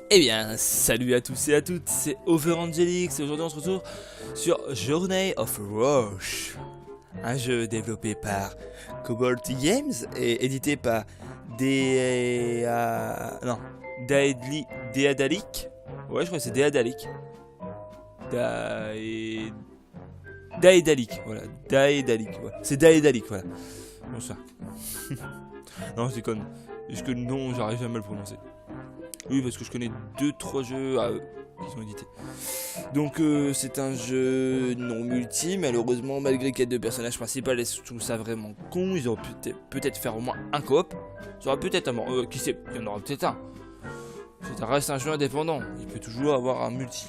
Eh bien, salut à tous et à toutes, c'est Overangelix et aujourd'hui on se retrouve sur Journey of Roche, un jeu développé par Cobalt Games et édité par non, Daedalic. Ouais, je crois que c'est Daedalic. Dae- Daedalic, voilà, Daedalic, ouais. C'est Daedalic, voilà. Bonsoir. Non, c'est con. Juste que le nom, j'arrive jamais à le prononcer. Oui, parce que je connais 2-3 jeux qui sont édités. Donc c'est un jeu non multi, malheureusement, malgré qu'il y ait deux personnages principaux, et je trouve ça vraiment con. Ils auraient peut-être faire au moins un coop. Ça aurait peut-être un... qui sait, il y en aura peut-être un. Ça reste un jeu indépendant, il peut toujours avoir un multi.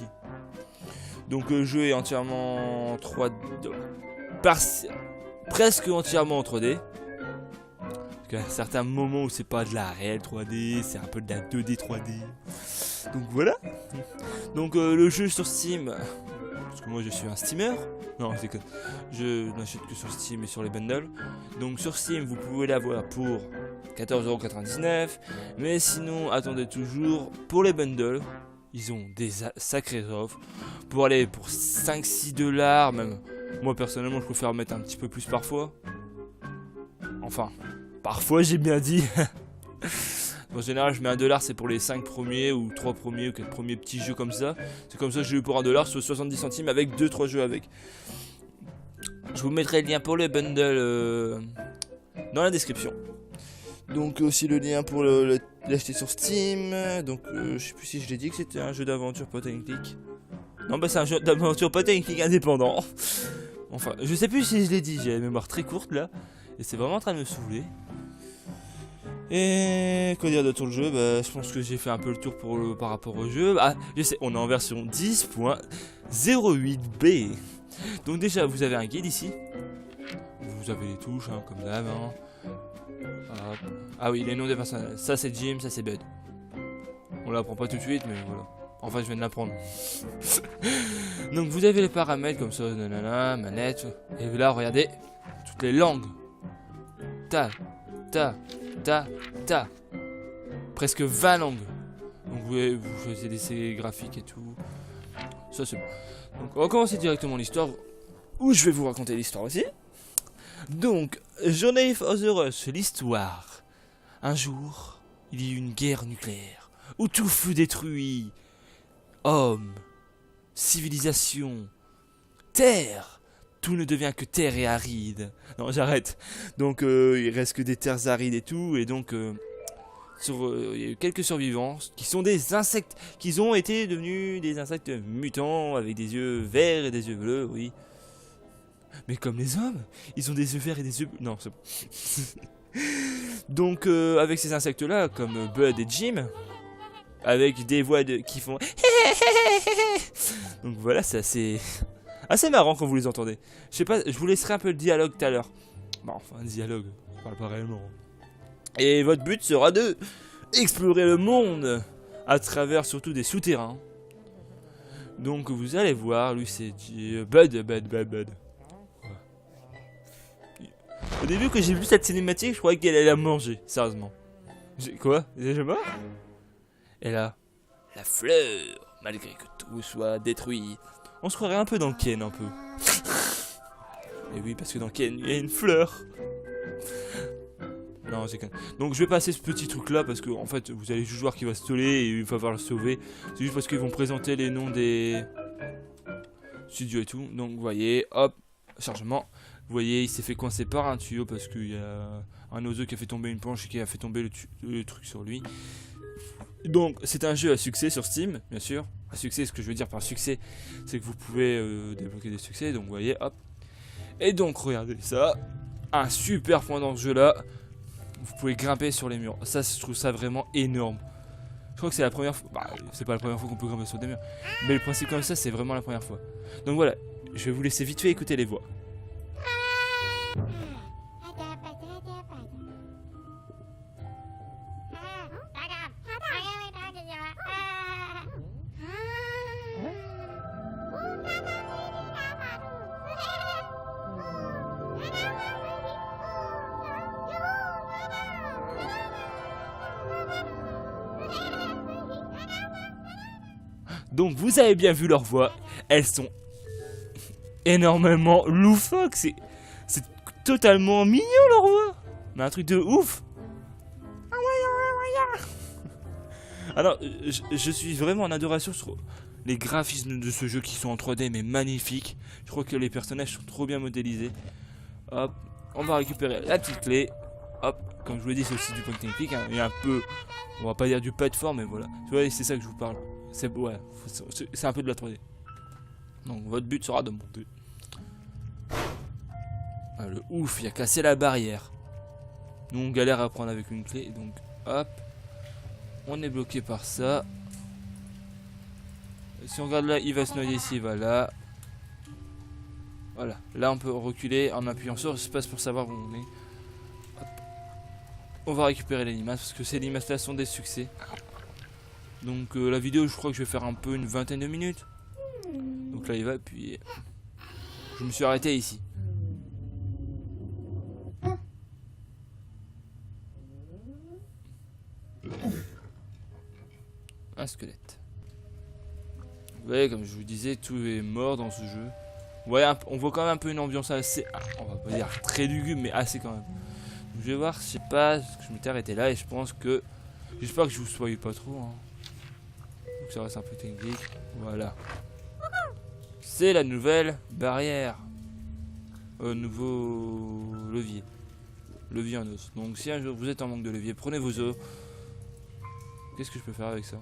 Donc le jeu est entièrement 3D... presque entièrement en 3D. Parce qu'à certains moments où c'est pas de la réelle 3D, c'est un peu de la 2D 3D. Donc voilà. Donc le jeu sur Steam, parce que moi je suis un steamer. Non, c'est que je n'achète que sur Steam et sur les bundles. Donc sur Steam, vous pouvez l'avoir pour 14,99€. Mais sinon, attendez toujours pour les bundles. Ils ont des sacrées offres. Pour aller pour 5-6$, même. Moi personnellement, je préfère mettre un petit peu plus parfois. Enfin, parfois j'ai bien dit. En général, je mets 1$, c'est pour les 5 premiers ou 3 premiers ou 4 premiers petits jeux comme ça. C'est comme ça que j'ai eu pour 1$, soit 70 centimes avec 2-3 jeux avec. Je vous mettrai le lien pour le bundle dans la description. Donc aussi le lien pour l'acheter sur Steam. Donc je sais plus si je l'ai dit que c'était un jeu d'aventure point and click. Non, bah c'est un jeu d'aventure point and click indépendant. Enfin, je sais plus si je l'ai dit, j'ai la mémoire très courte là. Et c'est vraiment en train de me saouler. Et quoi dire de tout le jeu, bah, je pense que j'ai fait un peu le tour par rapport au jeu. Ah, je sais, on est en version 10.08b. Donc déjà, vous avez un guide ici. Vous avez les touches, hein, comme d'hab. Hein. Ah oui, les noms des personnages. Ça c'est Jim, ça c'est Bud. On l'apprend pas tout de suite, mais voilà. Enfin, je viens de l'apprendre. Donc vous avez les paramètres comme ça, nanana, manette. Et là, regardez, toutes les langues. Ta. Presque 20 langues. Donc vous choisissez des séries graphiques et tout. Ça c'est bon. Donc on va commencer directement l'histoire. Où je vais vous raconter l'histoire aussi. Donc, Journey of the Rush, l'histoire. Un jour, il y eut une guerre nucléaire. Où tout fut détruit. Hommes, civilisation, terre. Tout ne devient que terre et aride. Non, j'arrête. Donc, il reste que des terres arides et tout. Et donc, il y a eu quelques survivants qui sont des insectes. Qui ont été devenus des insectes mutants avec des yeux verts et des yeux bleus, oui. Mais comme les hommes, ils ont des yeux verts et des yeux bleus. Non, c'est bon. Donc, avec ces insectes-là, comme Bud et Jim, avec des voix qui font. Donc voilà, c'est assez marrant quand vous les entendez. Je sais pas, je vous laisserai un peu le dialogue tout à l'heure. Bon, enfin, un dialogue, je parle pas réellement. Et votre but sera de explorer le monde à travers surtout des souterrains. Donc vous allez voir, lui c'est Bud. Au début que j'ai vu cette cinématique, je croyais qu'elle allait la manger, sérieusement. Quoi? Déjà mort? Et là, la fleur, malgré que tout soit détruit. On se croirait un peu dans Ken, un peu. Et oui, parce que dans Ken, il y a une fleur. Non, c'est Ken. Donc je vais passer ce petit truc là parce que en fait, vous allez juste voir qu'il va se toller et il va falloir le sauver. C'est juste parce qu'ils vont présenter les noms des studios et tout. Donc vous voyez, hop, chargement. Vous voyez, il s'est fait coincer par un tuyau parce qu'il y a un oiseau qui a fait tomber une planche et qui a fait tomber le truc sur lui. Donc c'est un jeu à succès sur Steam, bien sûr. À succès, ce que je veux dire par succès, c'est que vous pouvez débloquer des succès. Donc vous voyez, hop. Et donc regardez ça, un super point dans ce jeu là. Vous pouvez grimper sur les murs. Ça, je trouve ça vraiment énorme. Je crois que c'est la première fois. Bah, c'est pas la première fois qu'on peut grimper sur des murs. Mais le principe comme ça, c'est vraiment la première fois. Donc voilà, je vais vous laisser vite fait écouter les voix. Donc vous avez bien vu leurs voix. Elles sont énormément loufoques. C'est totalement mignon leur voix. Mais un truc de ouf. Alors, je suis vraiment en adoration sur les graphismes de ce jeu qui sont en 3D mais magnifiques. Je crois que les personnages sont trop bien modélisés. Hop, on va récupérer la petite clé. Hop, comme je vous l'ai dit, c'est aussi du point and click. Hein. Il y a un peu, on va pas dire du platform, mais voilà. Tu vois, c'est ça que je vous parle. C'est ouais, c'est un peu de la 3D. Donc votre but sera de monter. Ah, le ouf, il a cassé la barrière. Nous on galère à prendre avec une clé, donc hop. On est bloqué par ça. Et si on regarde là, il va se noyer ici, il va là. Voilà, là on peut reculer en appuyant sur espace pour savoir où on est. Hop. On va récupérer les limaces parce que ces limaces là sont des succès. Donc la vidéo, je crois que je vais faire un peu une vingtaine de minutes. Donc là il va, et puis je me suis arrêté ici. Un squelette. Vous voyez, comme je vous disais, tout est mort dans ce jeu. Ouais, on voit quand même un peu une ambiance assez, on va pas dire très lugubre, mais assez quand même. Donc, je vais voir, je sais pas, parce que je m'étais arrêté là et je pense que, j'espère que je vous soyez pas trop. Hein. Donc ça reste un peu technique. Voilà. C'est la nouvelle barrière. Nouveau levier. Levier en os. Donc si un jour vous êtes en manque de levier, prenez vos os. Qu'est-ce que je peux faire avec ça?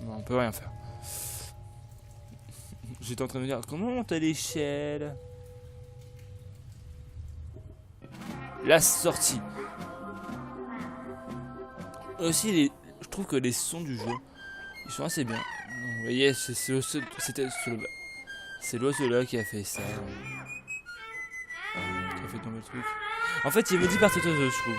Non, on peut rien faire. J'étais en train de me dire comment on monte à l'échelle. La sortie. Aussi, je trouve que les sons du jeu, ils sont assez bien. Donc, vous voyez, c'est l'oiseau là qui a fait ça. Qui a fait tomber le truc. En fait, il est maudit par cet oiseau, je trouve.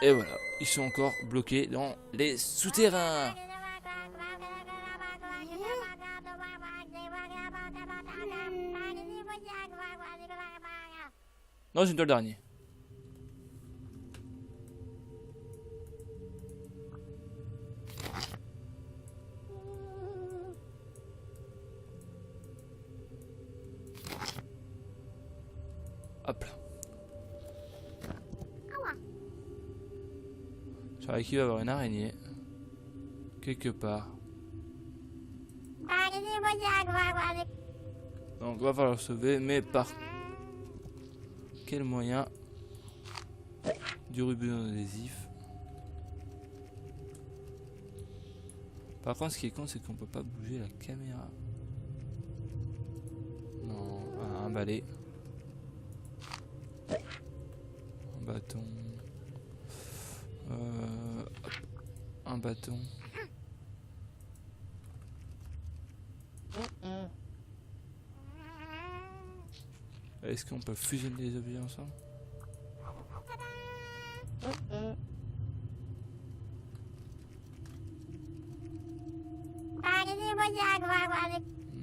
Et voilà, ils sont encore bloqués dans les souterrains. Non, je ne dois le dernier. Hop là. J'aurais qu'il va y avoir une araignée. Quelque part. Donc on va falloir le sauver, mais par quel moyen? Du ruban adhésif. Par contre, ce qui est con, c'est qu'on peut pas bouger la caméra. Non, un balai. Un bâton. Hop, un bâton. Est-ce qu'on peut fusionner les objets ensemble?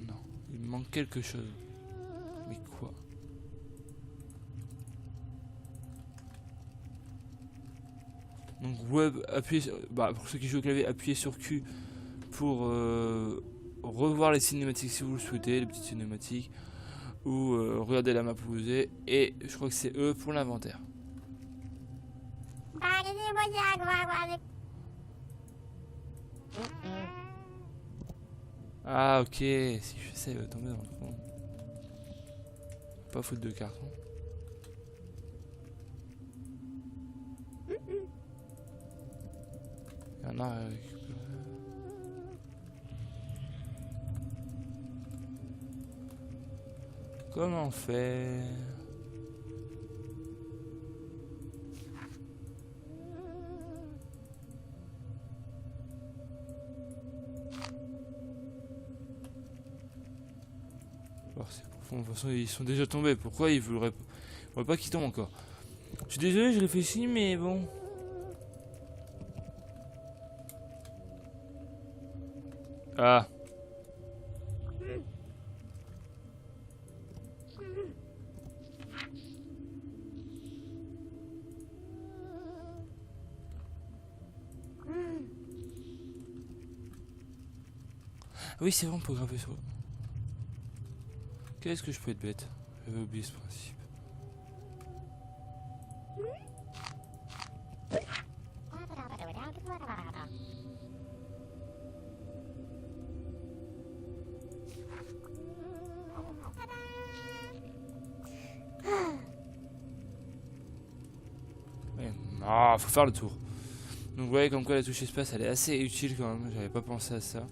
Non, il me manque quelque chose. Mais quoi? Donc web, appuyez sur, pour ceux qui jouent au clavier, appuyez sur Q pour revoir les cinématiques si vous le souhaitez, les petites cinématiques, ou regarder la map où vous êtes, et je crois que c'est E pour l'inventaire. Ah ok, si je fais ça il va tomber dans le fond. Pas faute de carton. Il y en a à récupérer. Comment faire? Alors c'est profond, de toute façon ils sont déjà tombés, pourquoi ils voudraient pas qu'ils tombent encore? Je suis désolé, je réfléchis mais bon. Ah. Oui, c'est vrai, on peut grimper sur... Qu'est-ce que je peux être bête? J'avais oublié ce principe. Ouais, non, faut faire le tour. Donc ouais, comme quoi la touche espace elle est assez utile quand même, j'avais pas pensé à ça.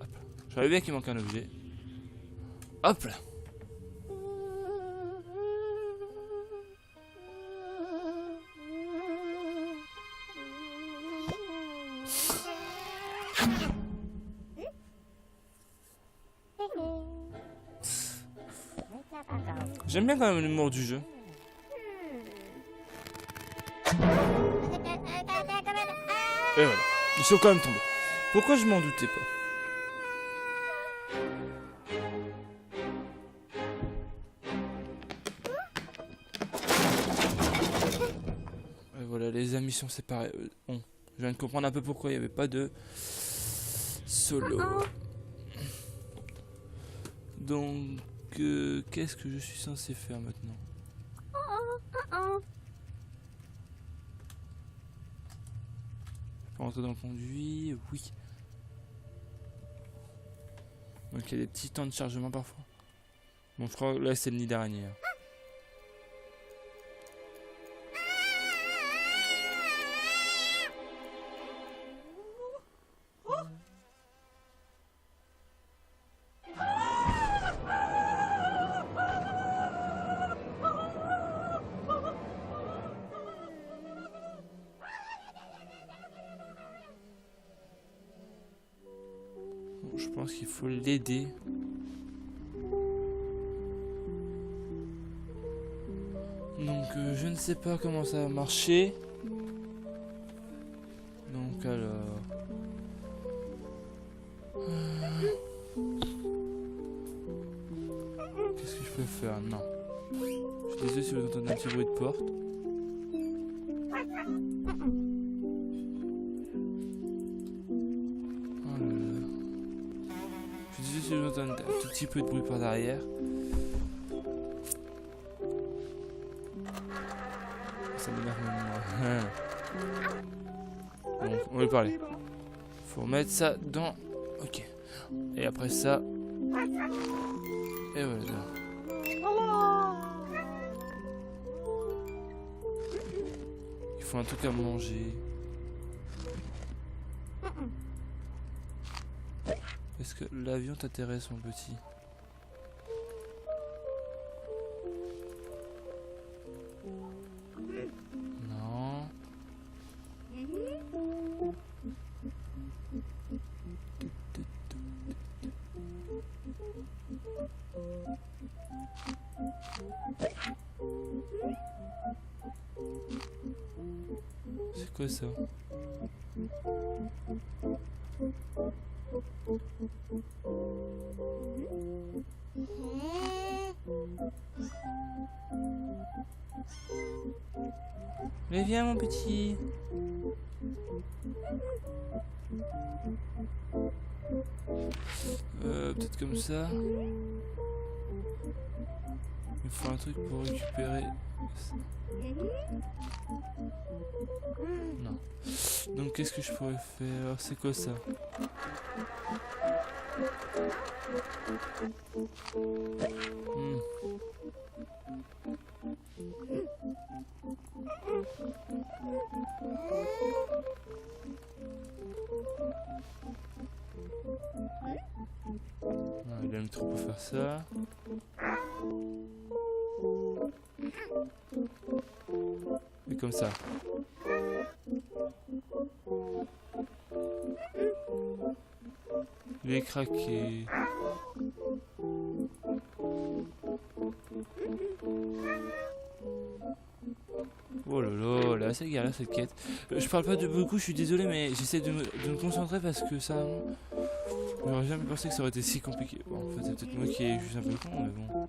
Hop là. Je savais bien qu'il manque un objet. Hop là. J'aime bien quand même l'humour du jeu. Et voilà, ils sont quand même tombés. Pourquoi je m'en doutais pas? Et voilà, les amis sont séparés. Bon, je viens de comprendre un peu pourquoi il n'y avait pas de solo. Donc, qu'est-ce que je suis censé faire maintenant? Je peux rentrer dans le conduit? Oui. Donc il y a des petits temps de chargement parfois. Bon, je crois que là c'est le nid d'araignée. Je pense qu'il faut l'aider. Donc je ne sais pas comment ça va marcher. Donc alors... Qu'est-ce que je peux faire? Non. Je suis désolé si vous entendez un petit bruit de porte. Je vous entends un tout petit peu de bruit par derrière. Ça m'énerve même moi. Donc, on va parler. Faut mettre ça dans... Ok. Et après ça... Et voilà. Il faut un truc à manger. Est-ce que l'avion t'intéresse, mon petit? Non. C'est quoi ça? Mais viens mon petit. Peut-être comme ça. Il faut un truc pour récupérer ça. Non. Donc qu'est-ce que je pourrais faire? C'est quoi ça? Non, il aime trop pour faire ça. Et comme ça. Il est craqué. Oh là là, assez galère cette quête. Je parle pas de beaucoup, je suis désolé, mais j'essaie de me concentrer parce que ça... J'aurais jamais pensé que ça aurait été si compliqué. Bon, en fait, c'est peut-être moi qui est juste un peu con, mais bon.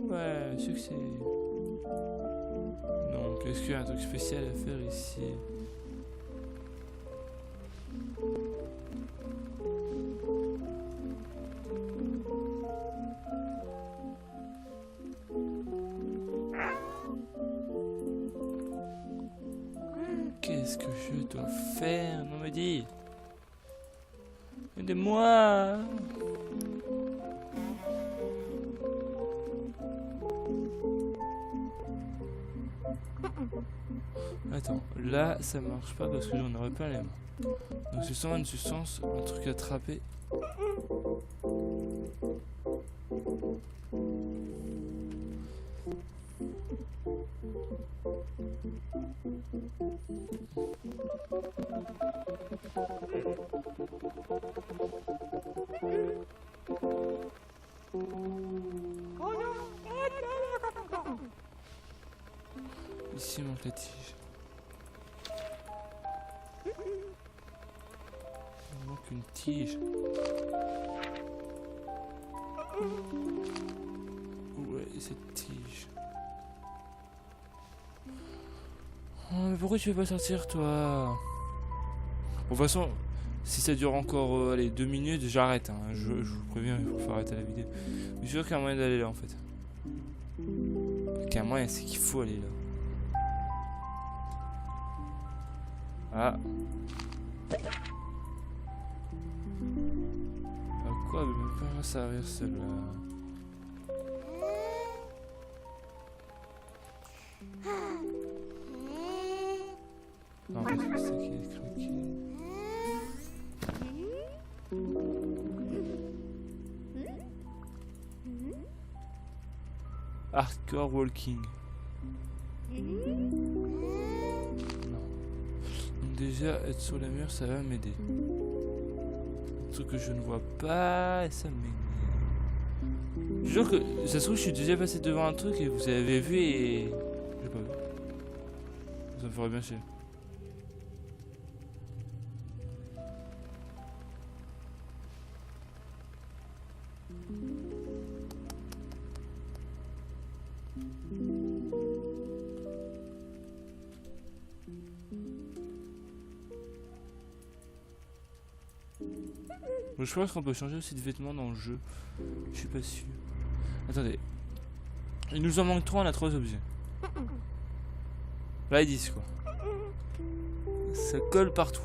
Ouais, succès. Donc, est-ce qu'il y a un truc spécial à faire ici? Qu'est-ce que je dois faire? Non, me dis. Aidez-moi. Attends, là ça marche pas parce que j'en aurais pas les mains. Donc c'est sûrement une substance, un truc à attraper. Ici il manque la tige. Il manque une tige. Où est cette tige? Oh, mais pourquoi tu veux pas sortir toi? Bon, de toute façon, si ça dure encore allez, 2 minutes, j'arrête. Hein. Je vous préviens, il faut arrêter la vidéo. Je suis sûr qu'il y a un moyen d'aller là en fait. Qu'il y a un moyen, c'est qu'il faut aller là. Ah. À quoi elle veut même pas servir celle-là? Non, parce que c'est ça qui est craqué. Hardcore walking. Déjà, être sur la mur, ça va m'aider. Un truc que je ne vois pas, et ça m'énerve. Je jure que, ça se trouve, je suis déjà passé devant un truc et vous avez vu et... j'ai pas vu. Ça me ferait bien chier. Je pense qu'on peut changer aussi de vêtements dans le jeu. Je suis pas sûr. Attendez. Il nous en manque 3, on a 3 objets. Là ils disent quoi. Ça colle partout.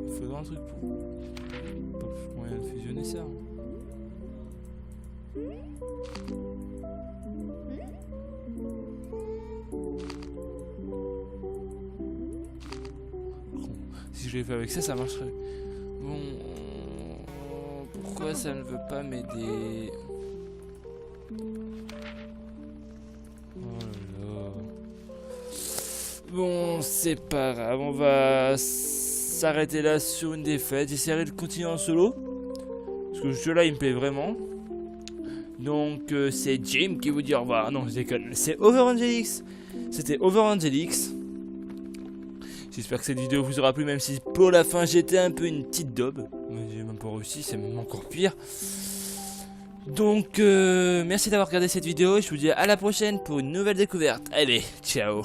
Il faudra un truc pour... pas moyen de fusionner ça. Hein. Si je l'ai fait avec ça, ça marcherait. Bon... Pourquoi ça ne veut pas m'aider? Oh là là. Bon, c'est pas grave. On va s'arrêter là sur une défaite. J'essaierai de continuer en solo. Parce que ce jeu-là, il me plaît vraiment. Donc, c'est Jim qui vous dit au revoir. Non, je déconne. C'est Overangelix. C'était Overangelix. J'espère que cette vidéo vous aura plu, même si pour la fin j'étais un peu une petite daube. Mais j'ai même pas réussi, c'est même encore pire. Donc merci d'avoir regardé cette vidéo et je vous dis à la prochaine pour une nouvelle découverte. Allez, ciao.